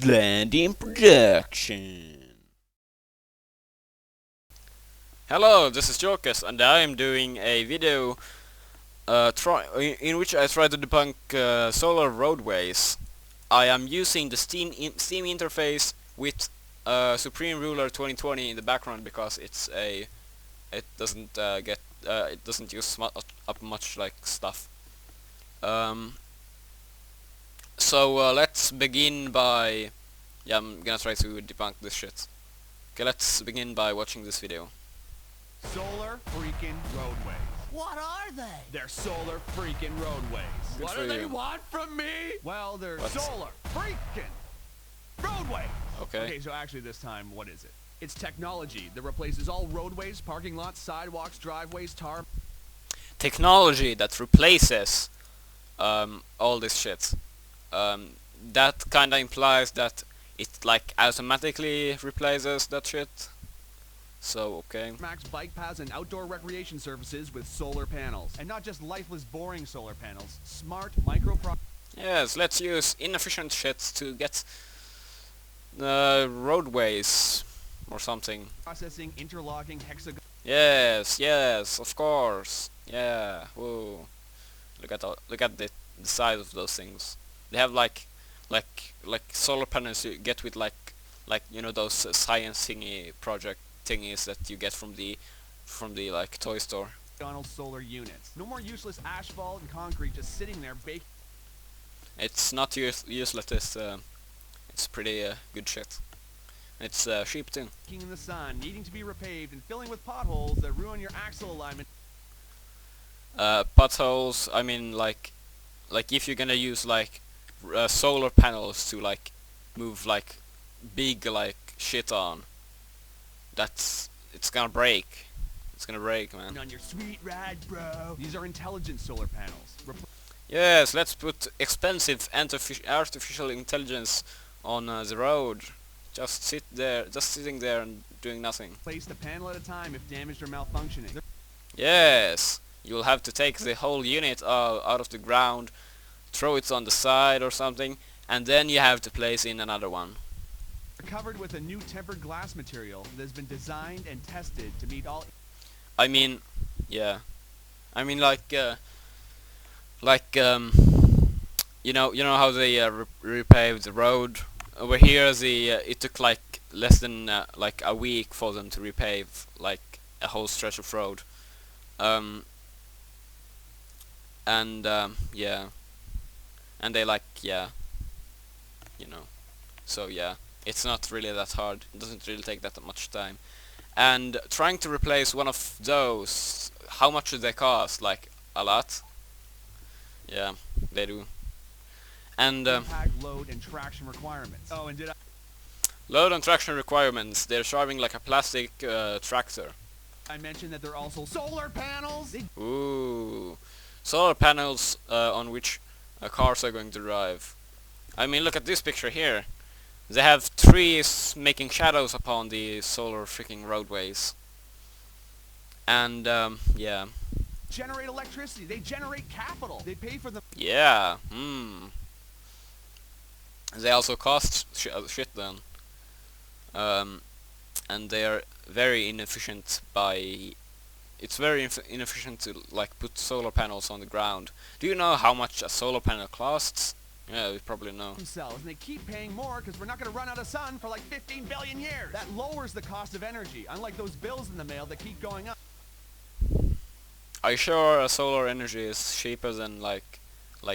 Landing production. Hello, this is Jorkas, and I am doing a video in which I try to debunk solar roadways. I am using the Steam interface with Supreme Ruler 2020 in the background because it doesn't use up much like stuff. So let's begin by... Yeah, I'm gonna try to debunk this shit. Okay, let's begin by watching this video. Solar freaking roadways. What are they? They're solar freaking roadways. Good What for do they you. want from me? Well, they're What? solar freaking roadways. Okay. So actually this time, what is it? It's technology that replaces all roadways, parking lots, sidewalks, driveways, tar... Technology that replaces all this shit. That kinda implies that it like automatically replaces that shit. So, okay. Max bike paths and outdoor recreation services with solar panels. And not just lifeless, boring solar panels. Smart micro... Yes, let's use inefficient shit to get roadways or something. processing, interlocking, hexagon... Yes, yes, of course. Yeah, whoa. Look at the size of those things. They have like solar panels you get with like you know those science thingy project thingies that you get from the like toy store. Donald solar units. No more useless asphalt and concrete just sitting there baking. It's not useless. It's pretty good shit. It's cheap too. In the sun, needing to be repaved and filling with potholes that ruin your axle alignment. Potholes. I mean, like if you're gonna use like solar panels to like move like big like shit on, it's gonna break. It's gonna break, man. On your sweet ride, bro. These are intelligent solar panels. Yes, let's put expensive artificial intelligence on the road. Just sitting there and doing nothing. Place the panel at a time if damaged or malfunctioning. Yes, you'll have to take the whole unit out of the ground, throw it on the side or something, and then you have to place in another one. They're covered with a new tempered glass material that has been designed and tested to meet all... I mean, yeah. I mean, you know how they repaved the road over here. It took like less than like a week for them to repave like a whole stretch of road. Yeah, and they like, yeah, you know, so yeah, it's not really that hard. It doesn't really take that much time. And trying to replace one of those, how much do they cost? Like a lot. Yeah, they do. And impact, load, and traction requirements. Oh, and did I... load and traction requirements. They're driving like a plastic tractor. I mentioned that they're also solar panels? Ooh, solar panels on which cars are going to drive. I mean, look at this picture here. They have trees making shadows upon the solar freaking roadways. And yeah. Generate electricity. They generate capital. They pay for the... Yeah. They also cost shit then. And they are very inefficient by... It's very inefficient to like put solar panels on the ground. Do you know how much a solar panel costs? Yeah, you probably know. Themselves, and they keep paying more because we're not going to run out of sun for like 15 billion years. That lowers the cost of energy, unlike those bills in the mail that keep going up. Are you sure solar energy is cheaper than like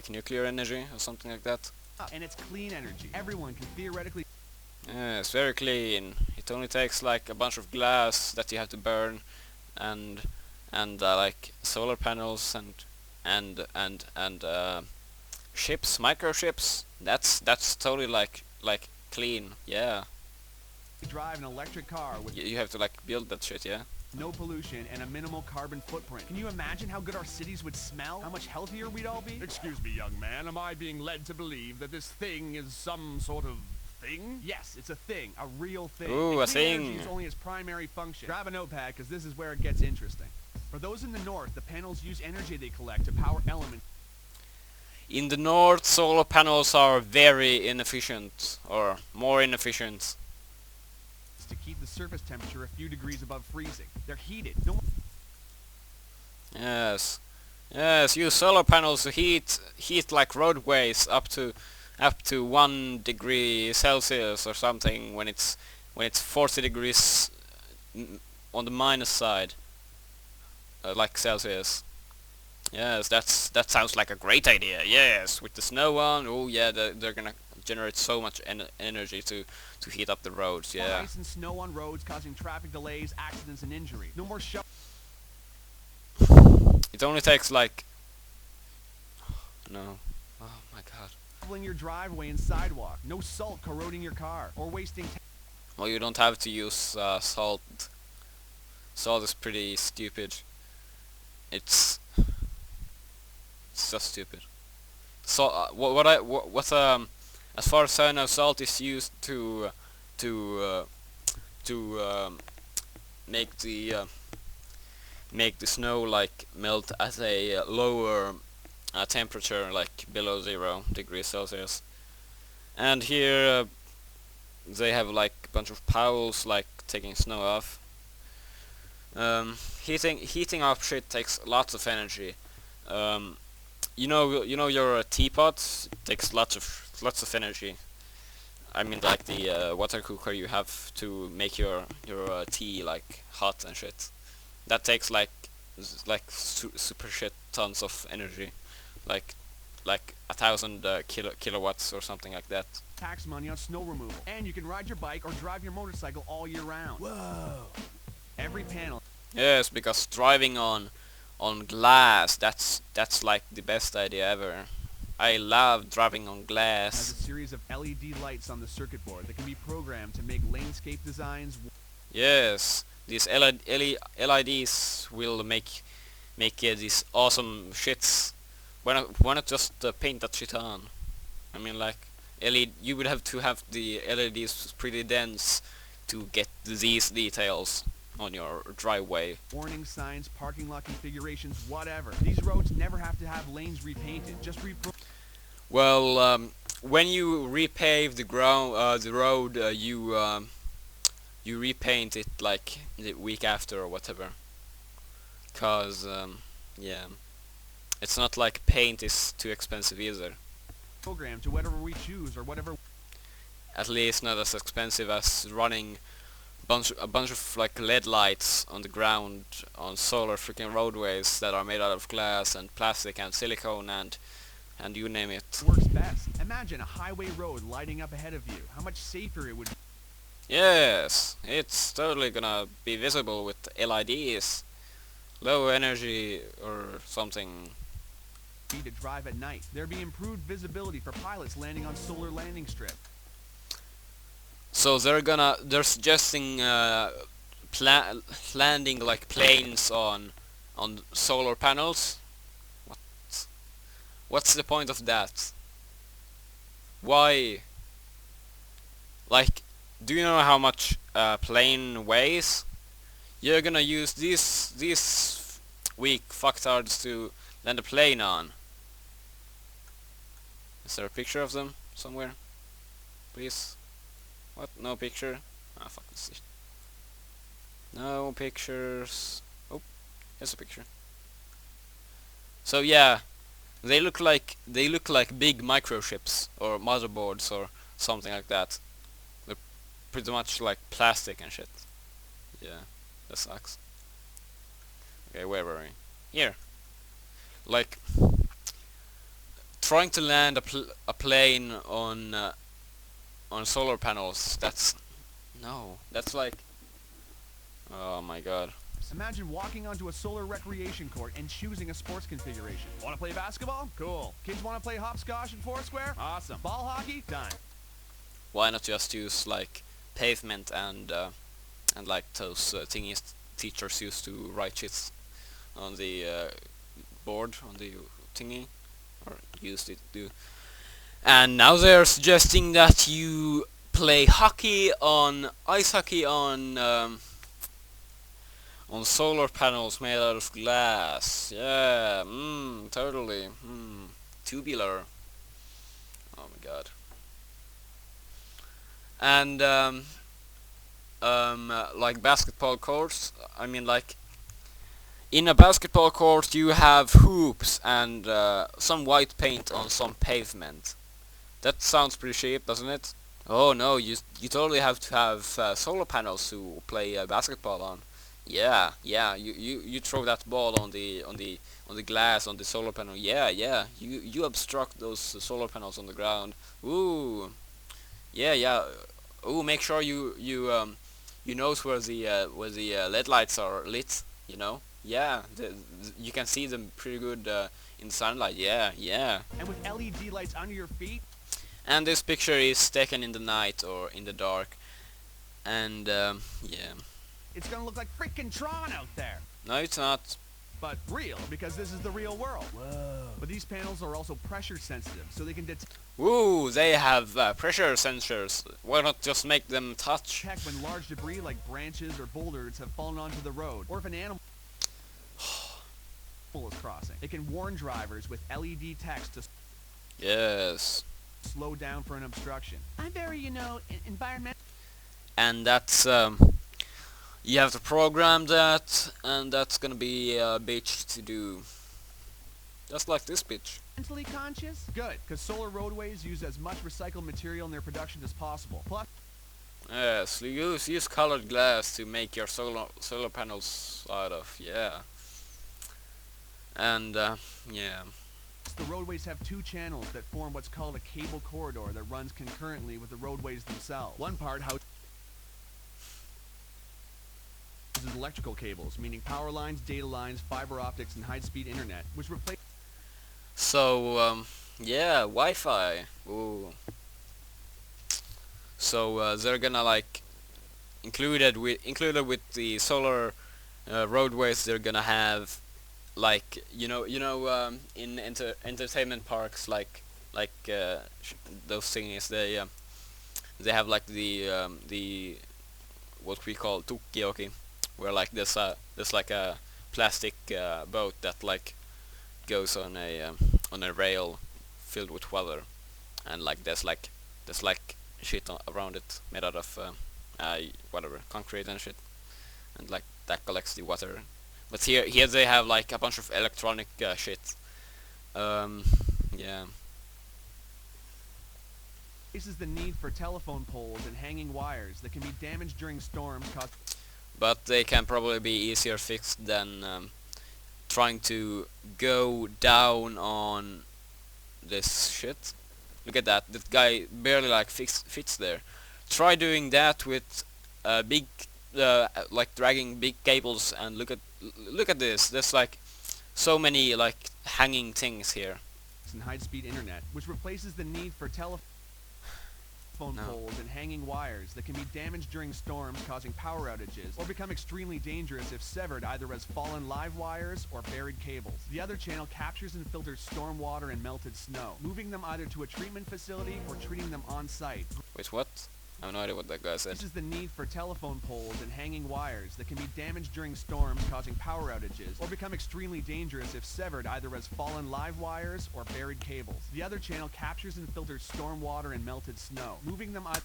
nuclear energy or something like that? And it's clean energy. Everyone can theoretically... Yeah, it's very clean. It only takes like a bunch of glass that you have to burn, and like solar panels and ships, microships. That's totally like clean. Yeah. drive an electric car with You have to like build that shit. Yeah. no pollution and a minimal carbon footprint. Can you imagine how good our cities would smell? How much healthier we'd all be? Excuse me, young man. Am I being led to believe that this thing is some sort of thing? Yes, it's a thing. A real thing. Ooh, And a clean thing. energy is only its primary function. Grab a notepad, because this is where it gets interesting. For those in the north, the panels use energy they collect to power elements. In the north, solar panels are very inefficient, or more inefficient. To keep the surface temperature a few degrees above freezing. They're heated. No Yes, yes. Use solar panels to heat like roadways up to 1 degree Celsius or something when it's 40 degrees on the minus side, like Celsius. Yes, that sounds like a great idea. Yes, with the snow on. Oh yeah, they're gonna generate so much energy to heat up the roads. more Yeah. ice and snow on roads causing traffic delays, accidents, and injury. No more It only takes like no. Oh my god. shoveling your driveway and sidewalk. No salt corroding your car or wasting Well, you don't have to use salt. Salt is pretty stupid. It's just stupid. So as far as I know, salt is used to make the snow like melt at a lower temperature, like below 0 degrees Celsius. And here they have like a bunch of poles like taking snow off. Heating up shit takes lots of energy. You know your teapot takes lots of energy. I mean like the water cooker you have to make your tea like hot and shit. That takes like super shit tons of energy, like 1,000 kilowatts or something like that. tax money on snow removal. And you can ride your bike or drive your motorcycle all year round. Whoa! Every panel Yes, because driving on glass, that's like the best idea ever. I love driving on has glass. a series of LED lights on the circuit board that can be programmed to make landscape designs. Yes, these LEDs will make these awesome shits. Why not just paint that shit on? I mean, like LED, you would have to have the LEDs pretty dense to get these details on your driveway. Warning signs, parking lot configurations, whatever. These roads never have to have lanes repainted. Just Well, when you repave the road, you repaint it like the week after or whatever. Cause yeah, it's not like paint is too expensive either. program to whatever we choose or whatever. At least not as expensive as running a bunch of like LED lights on the ground on solar freaking roadways that are made out of glass and plastic and silicone and you name it. Works best. Imagine a highway road lighting up ahead of you. How much safer it would Yes, it's totally gonna be visible with LEDs. Low energy or something. be to drive at night. There'd be improved visibility for pilots landing on solar landing strip. So they're suggesting landing like planes on solar panels. What's the point of that? Why? Like, do you know how much a plane weighs? You're gonna use these weak fucktards to land a plane on. Is there a picture of them somewhere? Please? What? No picture? Ah, fuck this shit. No pictures. Oh, here's a picture. So yeah, they look like big microchips or motherboards or something like that. They're pretty much like plastic and shit. Yeah, that sucks. Okay, where were we? Here. Like trying to land a plane on solar panels. That's like, oh my god. Imagine walking onto a solar recreation court and choosing a sports configuration. Want to play basketball? Cool. Kids want to play hopscotch and foursquare? Awesome. Ball hockey? Done. Why not just use like pavement and like those thingies teachers used to write shit on the board on the thingy, or used it to. And now they're suggesting that you play ice hockey on solar panels made out of glass. Yeah, totally. tubular. Oh my god. And like basketball courts. I mean, like in a basketball court, you have hoops and some white paint on some pavement. That sounds pretty cheap, doesn't it? Oh no, you totally have to have solar panels to play basketball on. Yeah, yeah. You throw that ball on the glass on the solar panel. Yeah, yeah. You obstruct those solar panels on the ground. Ooh. Yeah, yeah. Ooh, make sure you note where the LED lights are lit. You know. Yeah, you can see them pretty good in sunlight. Yeah, yeah. And with LED lights under your feet, And this picture is taken in the night or in the dark. And yeah. it's gonna look like freaking Tron out there. No, it's not. But real, because this is the real world. Whoa. But these panels are also pressure sensitive, so they can Ooh, they have pressure sensors. Why not just make them touch? detect when large debris like branches or boulders have fallen onto the road, or if an animal is crossing. It can warn drivers with LED text to Yes. slow down for an obstruction. I'm very, environmental. And that's you have to program that, and that's gonna be a bitch to do. Just like this bitch. Mentally conscious? Good, because solar roadways use as much recycled material in their production as possible. Plus, Yes, you use colored glass to make your solar panels out of. Yeah. And yeah. the roadways have two channels that form what's called a cable corridor that runs concurrently with the roadways themselves. One part houses electrical cables, meaning power lines, data lines, fiber optics, and high-speed internet, which replace. So yeah, Wi-Fi. Ooh. So they're gonna like included with the solar roadways. They're gonna have like in entertainment parks like those thingies. They have like the what we call tukioki, where like there's like a plastic boat that like goes on a rail filled with water, and like there's like shit around it made out of whatever, concrete and shit, and like that collects the water. But here they have like a bunch of electronic shit. Yeah. This is the need for telephone poles and hanging wires that can be damaged during storms caused. But they can probably be easier fixed than trying to go down on this shit. Look at that. That guy barely like fits there. Try doing that with big like dragging big cables, and look at this. There's like so many like hanging things here. And high-speed internet, which replaces the need for telephone poles and hanging wires that can be damaged during storms causing power outages, or become extremely dangerous if severed either as fallen live wires or buried cables. The other channel captures and filters storm water and melted snow, moving them either to a treatment facility or treating them on-site. Wait, what? I have no idea what that guy said. This is the need for telephone poles and hanging wires that can be damaged during storms causing power outages, or become extremely dangerous if severed either as fallen live wires or buried cables. The other channel captures and filters storm water and melted snow, moving them either.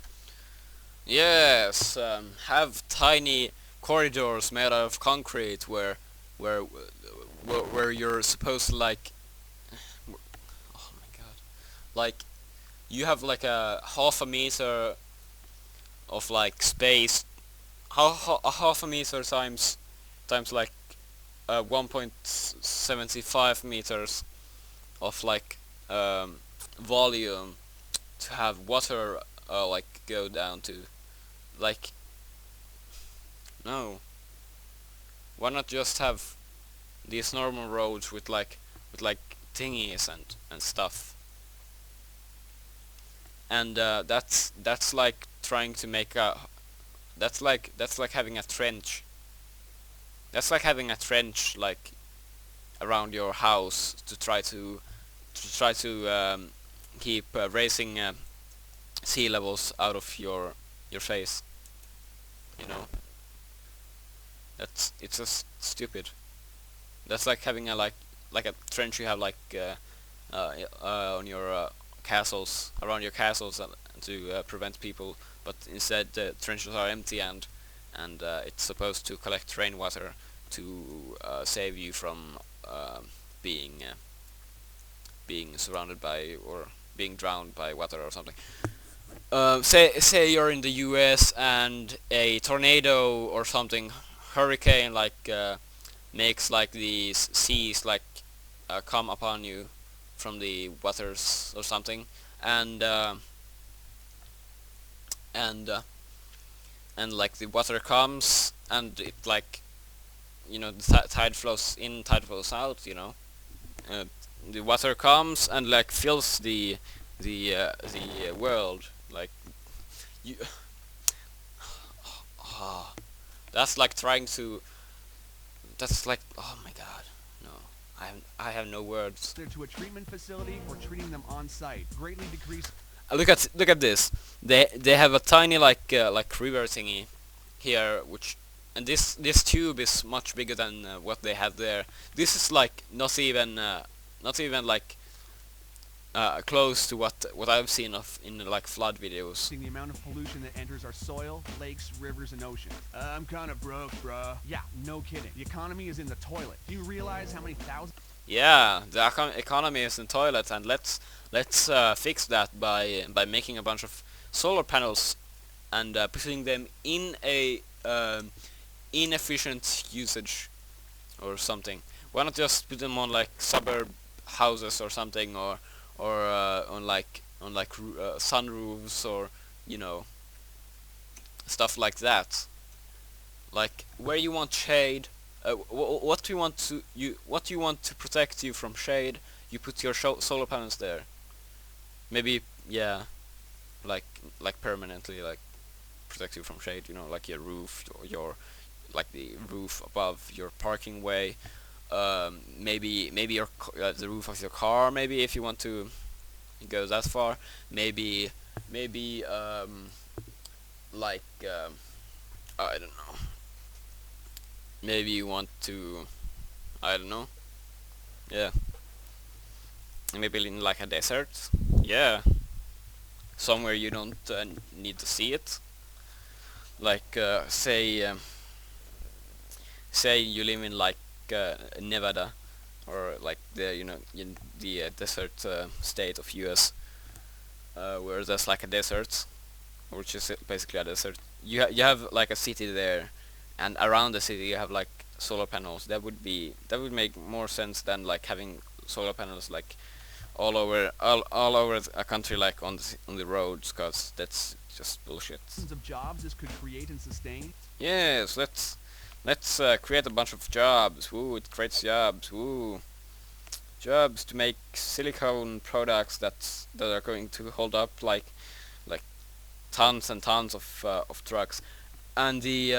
Yes, have tiny corridors made out of concrete where you're supposed to like. Oh my god! Like, you have like a half a meter of like space, a half a meter times like 1.75 meters of like volume to have water like go down to. Like, no, why not just have these normal roads with like thingies and stuff? And that's like trying to make a that's like having a trench. That's like having a trench like around your house to try to keep raising sea levels out of your face. You know, it's just stupid. That's like having a like a trench you have like on your castles, around your castles, to prevent people, but instead the trenches are empty, and it's supposed to collect rainwater to save you from being being surrounded by or being drowned by water or something. Say you're in the U.S. and a tornado or something, hurricane like makes like these seas like come upon you from the waters or something, and and uh, and like the water comes and it like the tide flows in, tide flows out. Uh, the water comes and like fills the world like you. Ah, that's like trying to. That's like, oh my god, no, I have no words. To a treatment facility or treating them on site, greatly decrease. Look at this. They have a tiny like river thingy here, which and this tube is much bigger than what they have there. This is like not even like close to what I've seen of in like flood videos. The amount of pollution that enters our soil, lakes, rivers, and oceans. I'm kind of broke, bruh. Yeah, no kidding. The economy is in the toilet. Do you realize how many thousands? Yeah, the economy is in toilet, and let's fix that by making a bunch of solar panels and putting them in a inefficient usage or something. Why not just put them on like suburb houses or something, or on sunroofs, or stuff like that. Like where you want shade, what you want to protect you from shade, you put your solar panels there. Maybe, yeah, like permanently, like protect you from shade. Like your roof, your like the roof above your parking way. Maybe the roof of your car. Maybe if you want to go that far. Maybe like I don't know. Maybe you want to, I don't know. Yeah. Maybe in like a desert. Yeah. Somewhere you don't need to see it. Like say you live in like Nevada, or like in the desert state of US, where there's like a desert, which is basically a desert. You have like a city there, and around the city you have like solar panels. That would make more sense than like having solar panels like all over a country, like on the roads, cause that's just bullshit. Of jobs this could create and sustain. Yes, let's create a bunch of jobs. Woo, it creates jobs. Woo, jobs to make silicone products that are going to hold up like tons and tons of trucks. And the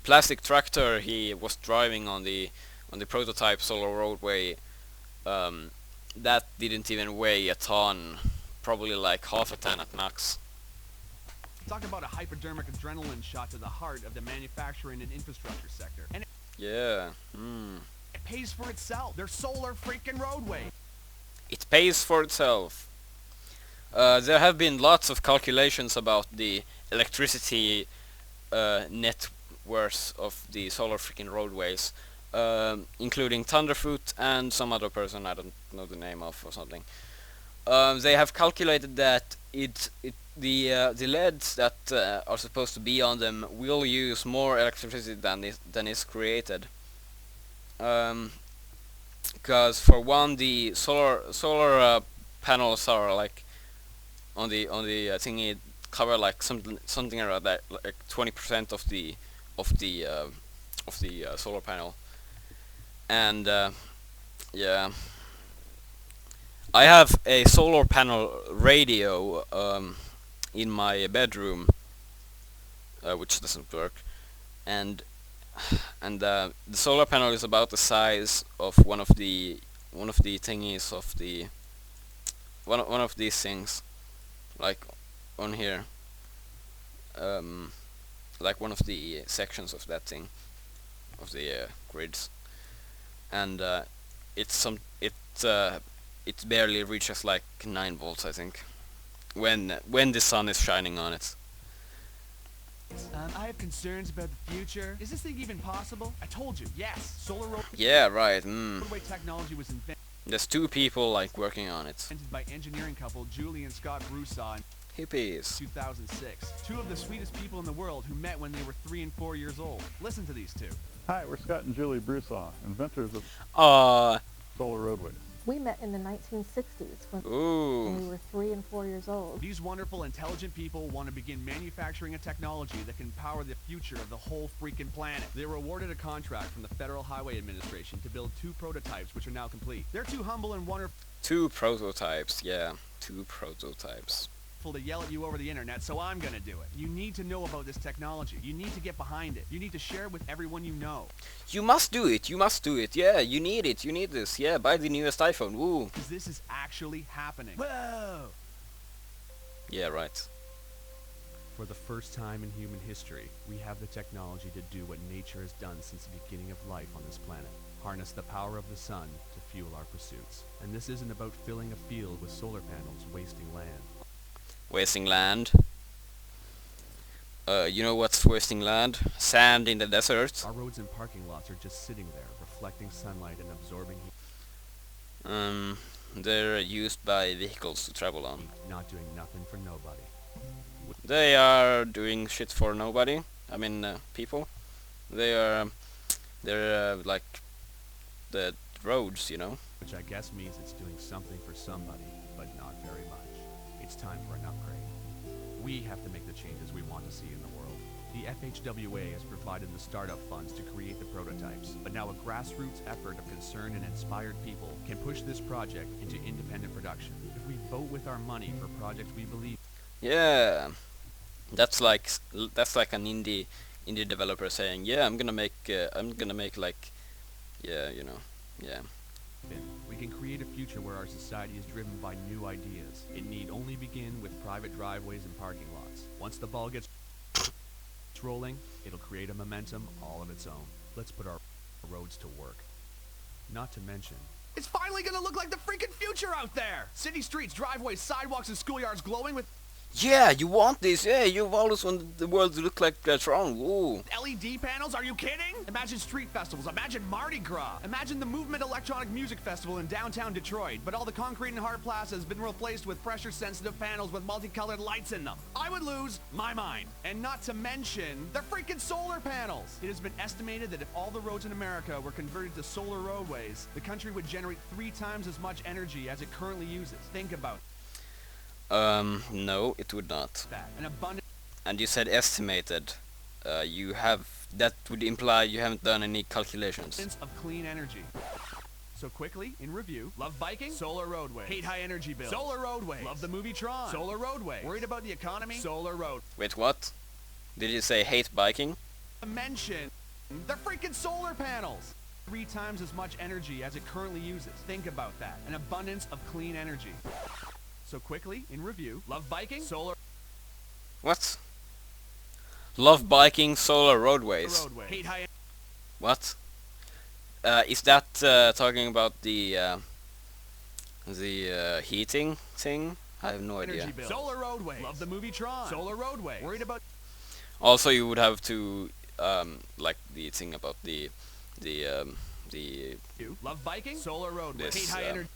plastic tractor he was driving on the prototype solar roadway, that didn't even weigh a ton, probably like half a ton at max. Talk about a hypodermic adrenaline shot to the heart of the manufacturing and infrastructure sector. And Yeah. it pays for itself. They're solar freaking roadway. It pays for itself. There have been lots of calculations about the electricity net worth of the solar freaking roadways, including Thunderfoot and some other person I don't know the name of or something. They have calculated that the LEDs that are supposed to be on them will use more electricity than is created. Because for one, the solar panels are like on the thingy cover like something around that, like 20% of the solar panel, and yeah. I have a solar panel radio in my bedroom, which doesn't work, and the solar panel is about the size of one of the thingies of the one of these things, like on here, like one of the sections of that thing, of the grids, and it's it barely reaches like 9 volts, I think, when the sun is shining on it. I have concerns about the future. Is this thing even possible? I told you, yes. Solar Yeah, right. roadway technology was invented There's 2 people like working on it. by engineering couple Julie and Scott Broussard in Hippies. 2006. Two of the sweetest people in the world who met when they were 3 and 4 years old. Listen to these two. Hi, we're Scott and Julie Broussard, inventors of Uh solar roadways. We met in the 1960s when we ooh. were 3 and 4 years old. These wonderful, intelligent people want to begin manufacturing a technology that can power the future of the whole freaking planet. They were awarded a contract from the Federal Highway Administration to build 2 prototypes, which are now complete. They're too humble and wonderful 2 prototypes. Yeah, 2 prototypes. to yell at you over the internet, so I'm gonna do it. You need to know about this technology. You need to get behind it. You need to share it with everyone you know. You must do it. You must do it. Yeah, you need it. You need this. Yeah, buy the newest iPhone. Woo. Because this is actually happening. Whoa! Yeah, right. For the first time in human history, we have the technology to do what nature has done since the beginning of life on this planet. Harness the power of the sun to fuel our pursuits. And this isn't about filling a field with solar panels wasting land. Wasting land. You know what's wasting land? Sand in the desert. Our roads and parking lots are just sitting there, reflecting sunlight and absorbing heat, They're used by vehicles to travel on. not doing nothing for nobody. They are doing shit for nobody. I mean, people. They're like the roads, you know. Which I guess means it's doing something for somebody, but not very much. It's time for an upgrade. We have to make the changes we want to see in the world. The FHWA has provided the startup funds to create the prototypes, but now a grassroots effort of concerned and inspired people can push this project into independent production. If we vote with our money for projects we believe Yeah, that's like an indie developer saying, yeah, I'm gonna make like, yeah, you know, yeah. in, we can create a future where our society is driven by new ideas. It need only begin with private driveways and parking lots. Once the ball gets rolling, it'll create a momentum all of its own. Let's put our roads to work. Not to mention, it's finally gonna look like the freaking future out there! City streets, driveways, sidewalks, and schoolyards glowing with Yeah, you want this. Yeah, you've always wanted the world to look like Tron. Ooh. LED panels? Are you kidding? Imagine street festivals. Imagine Mardi Gras. Imagine the Movement Electronic Music Festival in downtown Detroit, but all the concrete and hard plaza has been replaced with pressure-sensitive panels with multicolored lights in them. I would lose my mind. And not to mention the freaking solar panels. It has been estimated that if all the roads in America were converted to solar roadways, the country would generate 3 times as much energy as it currently uses. Think about No, it would not. that. An abundant And you said estimated. That would imply you haven't done any calculations. of clean energy. So quickly, in review, love biking? Solar roadway. Hate high energy bills? Solar roadways. Love the movie Tron? Solar roadway. Worried about the economy? Solar road. Wait, what? Did you say hate biking? Mention the freaking solar panels. 3 times as much energy as it currently uses. Think about that. An abundance of clean energy. So quickly, in review, love biking? Solar What? Love biking solar roadways. roadway. Hate high What? Is that talking about the heating thing? I have no idea. energy bills. Solar roadway. Love the movie Tron? Solar roadway. Worried about Also, you would have to like the thing about the you. Love biking? Solar roadway. This, Hate high energy.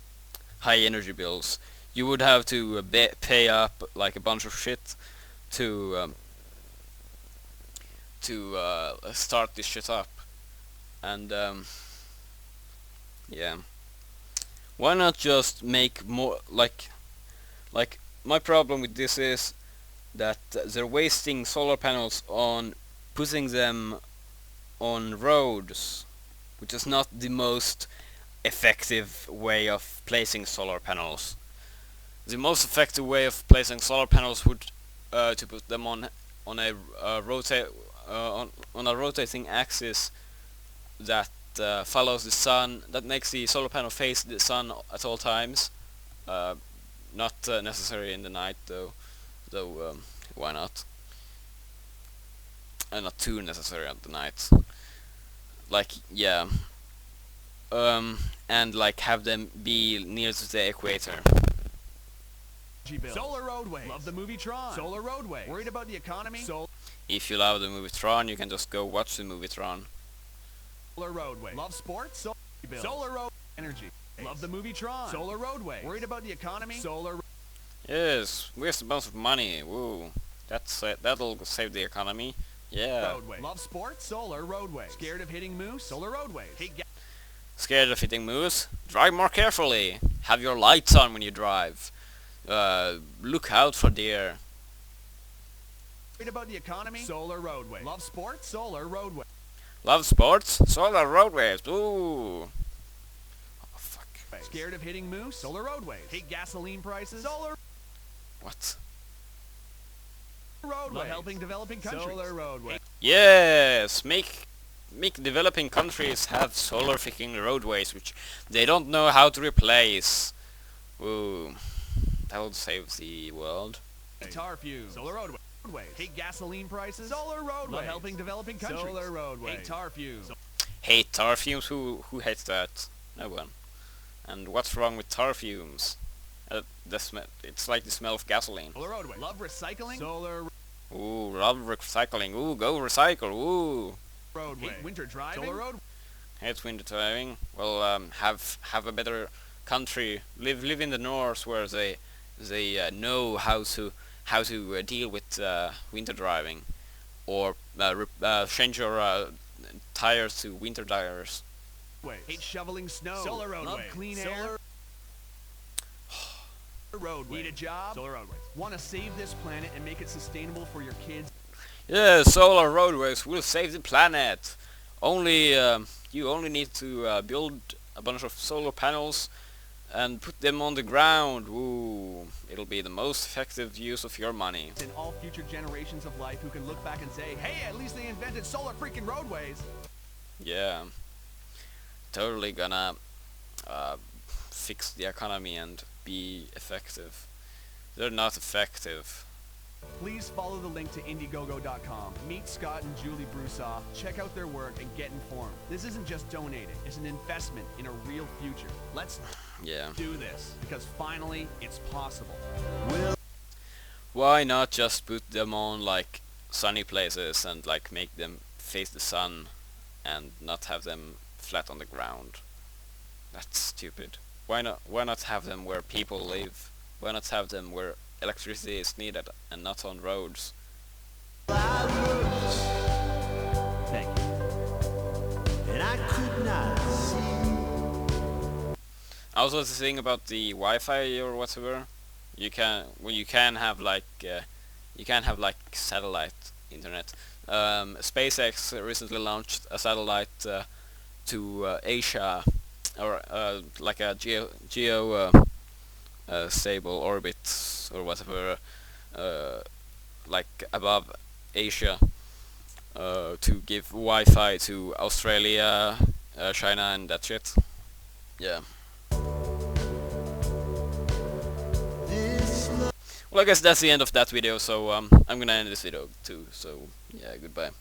high energy bills. You would have to pay up like a bunch of shit to start this shit up, and yeah. Why not just make more like my problem with this is that they're wasting solar panels on putting them on roads, which is not the most effective way of placing solar panels. The most effective way of placing solar panels would to put them on a rotating axis that follows the sun, that makes the solar panel face the sun at all times. Not necessary in the night though. Why not? And not too necessary at the night. Like, yeah. and like have them be near to the equator. Solar Roadways. Love the movie Tron. Solar Roadways. Worried about the economy? If you love the movie Tron, you can just go watch the movie Tron. Solar Roadways. Love sports? Solar Road Energy. Love the movie Tron. Solar Roadways. Worried about the economy? Solar. Yes, waste a bunch of money. Woo, that'll save the economy. Yeah. Roadways. Love sports? Solar Roadways. Scared of hitting moose? Solar Roadways. Scared of hitting moose? Drive more carefully. Have your lights on when you drive. Look out for deer. Worried about the economy? Solar Roadways. Love sports? Solar Roadways. Love sports? Solar Roadways. Ooh. Oh, fuck. Scared of hitting moose? Solar Roadways. Hate gasoline prices? Solar What? Roadways. Love helping developing countries? Solar Roadways. Yes, make developing countries have solar freaking roadways, which they don't know how to replace. Ooh, that would save the world. Tar fumes. Solar Roadways. Hate gasoline prices? Solar Roadways. Love helping developing countries? Solar Roadways. Hate tar fumes. Hate tar fumes? Who hates that? No one. And what's wrong with tar fumes? It's like the smell of gasoline. Solar Roadways. Love recycling? Solar Ooh, love recycling. Ooh, go recycle. Ooh. Roadway. Hate winter driving? Solar Road. Hate winter driving. Well, have a better country. Live in the north where they know how to deal with winter driving, or change your tires to winter tires. Hate shoveling snow. Solar Roadway. Love clean air. Roadway. Need a job? Solar Roadways. Want to save this planet and make it sustainable for your kids? Yeah, solar roadways will save the planet. You only need to build a bunch of solar panels and put them on the ground. Ooh, it'll be the most effective use of your money. In all future generations of life who can look back and say, hey, at least they invented solar freaking roadways. Yeah, totally gonna fix the economy and be effective. They're not effective. Please follow the link to Indiegogo.com. Meet Scott and Julie Broussard, check out their work, and get informed. This isn't just donating, it's an investment in a real future. Let's do this, because finally, it's possible. Why not just put them on like sunny places and like make them face the sun and not have them flat on the ground? That's stupid. Why not have them where people live? Why not have them where electricity is needed and not on roads? Thank you. And I could not see. Also, the thing about the Wi-Fi or whatever, you can have like satellite internet. SpaceX recently launched a satellite to Asia, or like a geo stable orbit or whatever, like above Asia, to give Wi-Fi to Australia, China, and that shit. Yeah. Well, I guess that's the end of that video, so I'm gonna end this video too, so yeah, goodbye.